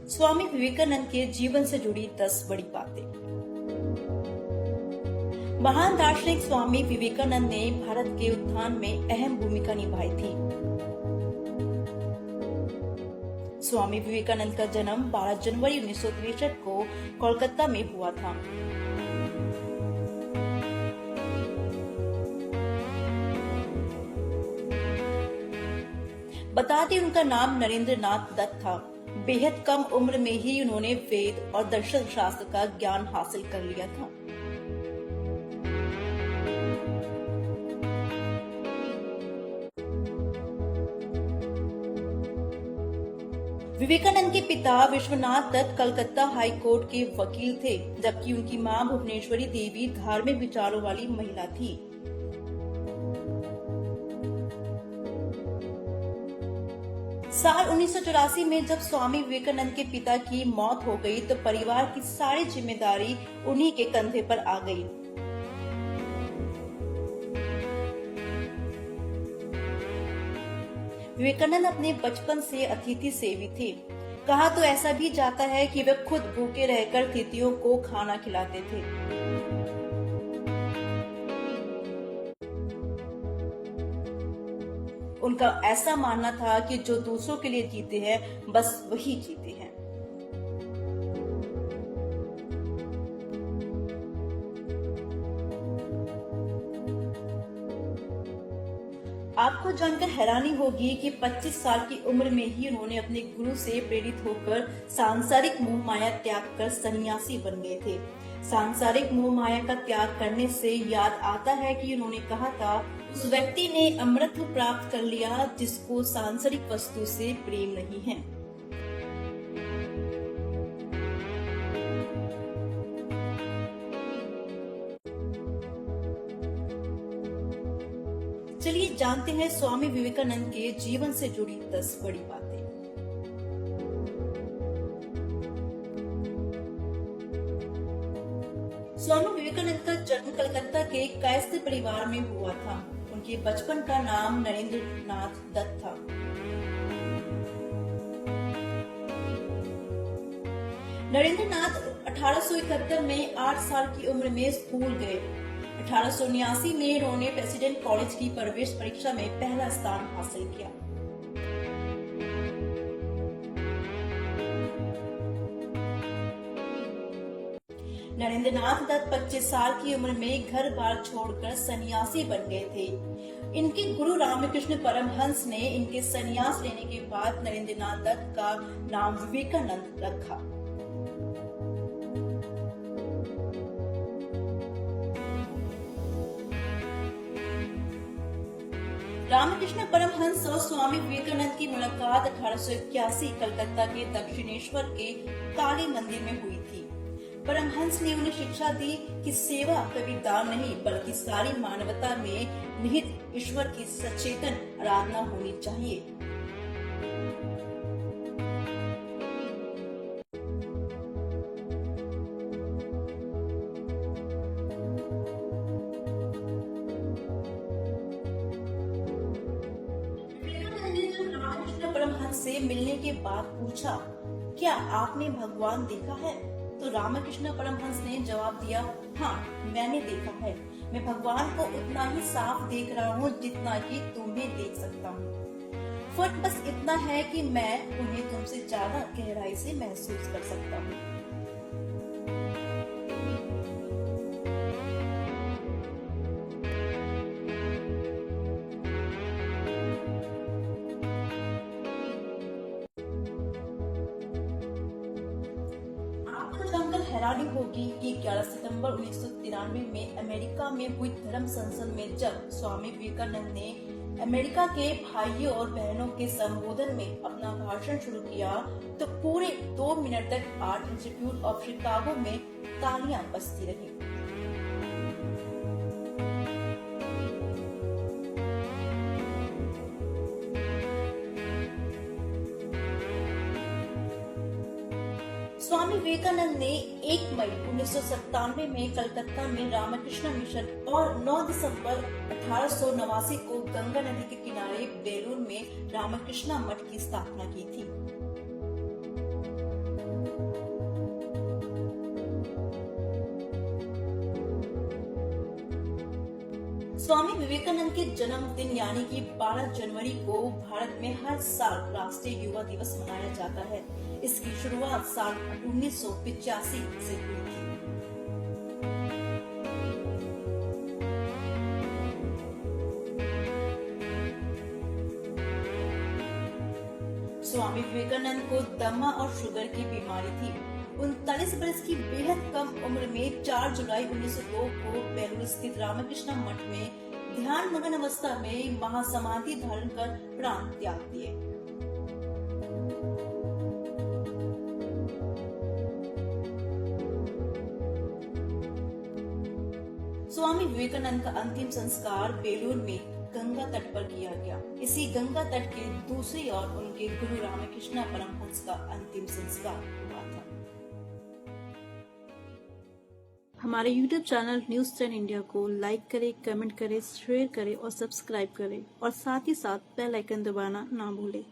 स्वामी विवेकानंद के जीवन से जुड़ी 10 बड़ी बातें। महान दार्शनिक स्वामी विवेकानंद ने भारत के उत्थान में अहम भूमिका निभाई थी। स्वामी विवेकानंद का जन्म 12 जनवरी 1963 को कोलकाता में हुआ था। बता दें, उनका नाम नरेंद्र नाथ दत्त था। बेहद कम उम्र में ही उन्होंने वेद और दर्शन शास्त्र का ज्ञान हासिल कर लिया था। विवेकानंद के पिता विश्वनाथ दत्त कलकत्ता हाई कोर्ट के वकील थे, जबकि उनकी मां भुवनेश्वरी देवी धार्मिक विचारों वाली महिला थी। साल 1984 में जब स्वामी विवेकानंद के पिता की मौत हो गई तो परिवार की सारी जिम्मेदारी उन्हीं के कंधे पर आ गई। विवेकानंद अपने बचपन से अतिथि सेवी थे। कहा तो ऐसा भी जाता है कि वे खुद भूखे रहकर अतिथियों को खाना खिलाते थे। उनका ऐसा मानना था कि जो दूसरों के लिए जीते हैं बस वही जीते हैं। आपको जानकर हैरानी होगी कि 25 साल की उम्र में ही उन्होंने अपने गुरु से प्रेरित होकर सांसारिक मोह माया त्याग कर सन्यासी बन गए थे। सांसारिक मोह माया का त्याग करने से याद आता है कि उन्होंने कहा था, उस व्यक्ति ने अमृत प्राप्त कर लिया जिसको सांसारिक वस्तु से प्रेम नहीं है। चलिए जानते हैं स्वामी विवेकानंद के जीवन से जुड़ी 10 बड़ी बातें। स्वामी विवेकानंद का जन्म कलकत्ता के कायस्थ परिवार में हुआ था। उनके बचपन का नाम नरेंद्र नाथ दत्त था। नरेंद्र नाथ 1871 में 8 साल की उम्र में स्कूल गए। 1879 में उन्होंने प्रेसिडेंट कॉलेज की प्रवेश परीक्षा में पहला स्थान हासिल किया। नरेंद्र नाथ दत्त 25 साल की उम्र में घर बार छोड़कर सन्यासी बन गए थे। इनके गुरु रामकृष्ण परमहंस ने इनके सन्यास लेने के बाद नरेंद्र नाथ दत्त का नाम विवेकानंद रखा। रामकृष्ण परमहंस और स्वामी विवेकानंद की मुलाकात 1881 कलकत्ता के दक्षिणेश्वर के काली मंदिर में हुई थी। परमहंस ने उन्हें शिक्षा दी कि सेवा कभी दान नहीं बल्कि सारी मानवता में निहित ईश्वर की सचेतन आराधना होनी चाहिए। विवेकानंद ने जब रामकृष्ण परमहंस से मिलने के बाद पूछा, क्या आपने भगवान देखा है? तो रामकृष्ण परमहंस ने जवाब दिया, हाँ मैंने देखा है। मैं भगवान को उतना ही साफ देख रहा हूँ जितना कि तुम्हें देख सकता हूँ। फर्क बस इतना है कि मैं उन्हें तुमसे ज्यादा गहराई से महसूस कर सकता हूँ। हैरानी होगी कि 11 सितंबर 1993 में अमेरिका में हुई धर्म संसद में जब स्वामी विवेकानंद ने अमेरिका के भाइयों और बहनों के संबोधन में अपना भाषण शुरू किया तो पूरे 2 मिनट तक आर्ट इंस्टीट्यूट ऑफ शिकागो में तालियां बजती रही। स्वामी विवेकानंद ने 1 मई 1997 में कलकत्ता में रामकृष्ण मिशन और 9 दिसंबर 1889 को गंगा नदी के किनारे बेलूर में रामकृष्ण मठ की स्थापना की थी। स्वामी विवेकानंद के जन्मदिन यानी कि 12 जनवरी को भारत में हर साल राष्ट्रीय युवा दिवस मनाया जाता है। इसकी शुरुआत साल 1985 से हुई थी। स्वामी विवेकानंद को दमा और शुगर की बीमारी थी। 39 वर्ष की बेहद कम उम्र में 4 जुलाई 1902 को बेलूर स्थित रामकृष्ण मठ में ध्यान मगन अवस्था में महासमाधि धारण कर प्राण त्याग दिए। स्वामी विवेकानंद का अंतिम संस्कार बेलूर में गंगा तट पर किया गया। इसी गंगा तट के दूसरी ओर उनके गुरु रामकृष्ण परमहंस का अंतिम संस्कार हुआ था। हमारे YouTube चैनल न्यूज 10 इंडिया को लाइक करें, कमेंट करें, शेयर करें और सब्सक्राइब करें और साथ ही साथ बेल आइकन दबाना ना भूलें।